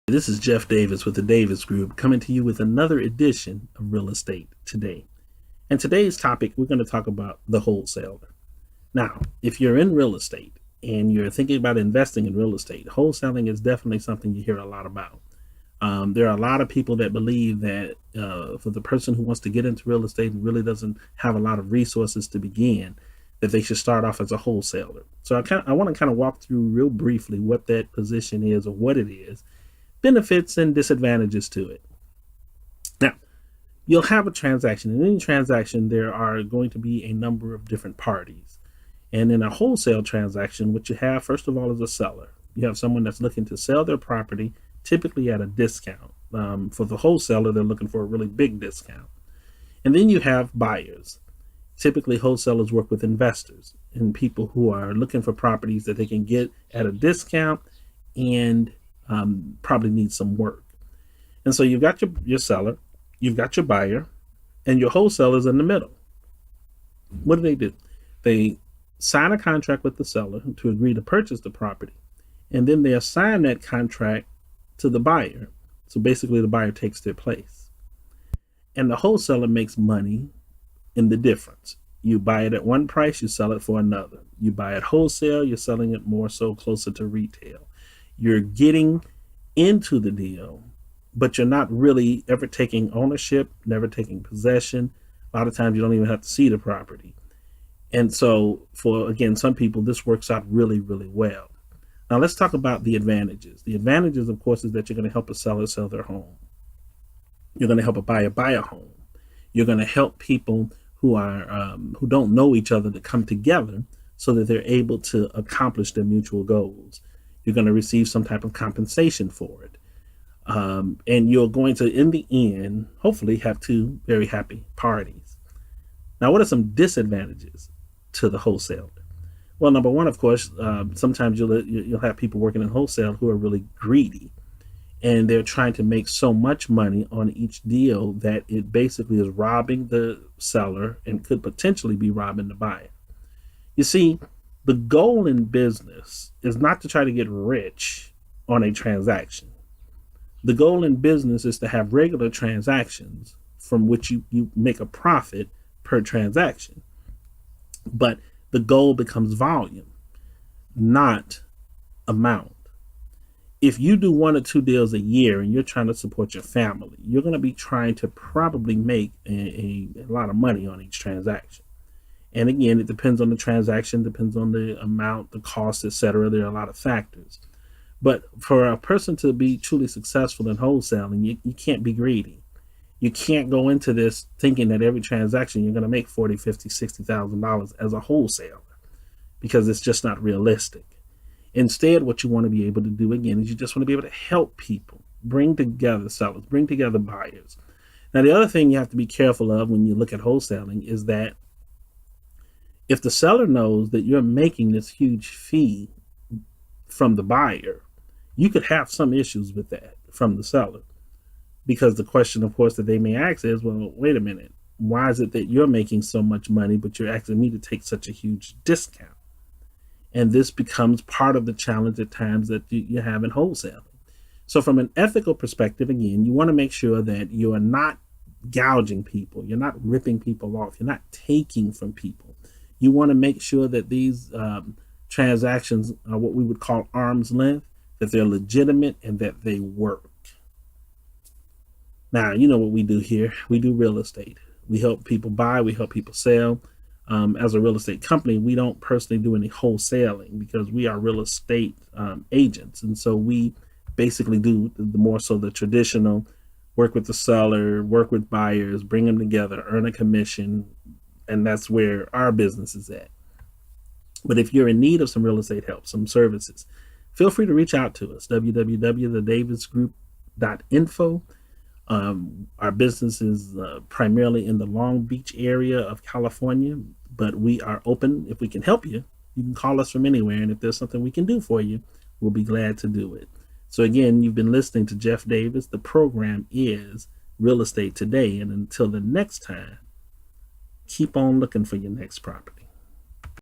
This is Jeff Davis with the Davis Group coming to you with another edition of Real Estate Today. And today's topic, we're going to talk about the wholesaler. Now, if you're in real estate and you're thinking about investing in real estate, wholesaling is definitely something you hear a lot about. There are a lot of people that believe that for the person who wants to get into real estate and really doesn't have a lot of resources to begin, that they should start off as a wholesaler. So I want to kind of walk through real briefly what that position is or what it is, benefits and disadvantages to it. Now, you'll have a transaction. In any transaction, there are going to be a number of different parties. And in a wholesale transaction, what you have, first of all, is a seller. You have someone that's looking to sell their property, typically at a discount. For the wholesaler, they're looking for a really big discount. And then you have buyers. Typically, wholesalers work with investors and people who are looking for properties that they can get at a discount and probably need some work. And so you've got your seller, you've got your buyer, and your wholesalers in the middle. What do? They sign a contract with the seller to agree to purchase the property, and then they assign that contract to the buyer. So basically the buyer takes their place. And the wholesaler makes money in the difference. You buy it at one price, you sell it for another. You buy it wholesale, you're selling it more so closer to retail. You're getting into the deal, but you're not really ever taking ownership, never taking possession. A lot of times you don't even have to see the property. And so for, again, some people, this works out really, really well. Now let's talk about the advantages. The advantages, of course, is that you're going to help a seller sell their home. You're going to help a buyer buy a home. You're going to help people who don't know each other to come together so that they're able to accomplish their mutual goals. You're going to receive some type of compensation for it. And you're going to, in the end, hopefully have two very happy parties. Now, what are some disadvantages to the wholesaler? Well, number one, of course, sometimes you'll have people working in wholesale who are really greedy, and they're trying to make so much money on each deal that it basically is robbing the seller and could potentially be robbing the buyer. You see, the goal in business is not to try to get rich on a transaction. The goal in business is to have regular transactions from which you make a profit per transaction. But the goal becomes volume, not amount. If you do one or two deals a year and you're trying to support your family, you're going to be trying to probably make a lot of money on each transaction. And again, it depends on the transaction, depends on the amount, the cost, etc. There are a lot of factors. But for a person to be truly successful in wholesaling, you can't be greedy. You can't go into this thinking that every transaction you're going to make $40,000, $50,000, $60,000 as a wholesaler, because it's just not realistic. Instead, what you want to be able to do, again, is you just want to be able to help people, bring together sellers, bring together buyers. Now, the other thing you have to be careful of when you look at wholesaling is that if the seller knows that you're making this huge fee from the buyer, you could have some issues with that from the seller. Because the question, of course, that they may ask is, well, wait a minute, why is it that you're making so much money, but you're asking me to take such a huge discount? And this becomes part of the challenge at times that you have in wholesaling. So from an ethical perspective, again, you want to make sure that you are not gouging people. You're not ripping people off. You're not taking from people. You want to make sure that these transactions are what we would call arm's length, that they're legitimate and that they work. Now, you know what we do here. We do real estate. We help people buy. We help people sell. As a real estate company, we don't personally do any wholesaling because we are real estate agents. And so we basically do the more so the traditional work with the seller, work with buyers, bring them together, earn a commission. And that's where our business is at. But if you're in need of some real estate help, some services, feel free to reach out to us, www.thedavisgroup.info. Our business is primarily in the Long Beach area of California, but we are open. If we can help you, you can call us from anywhere. And if there's something we can do for you, we'll be glad to do it. So again, you've been listening to Jeff Davis. The program is Real Estate Today. And until the next time, keep on looking for your next property.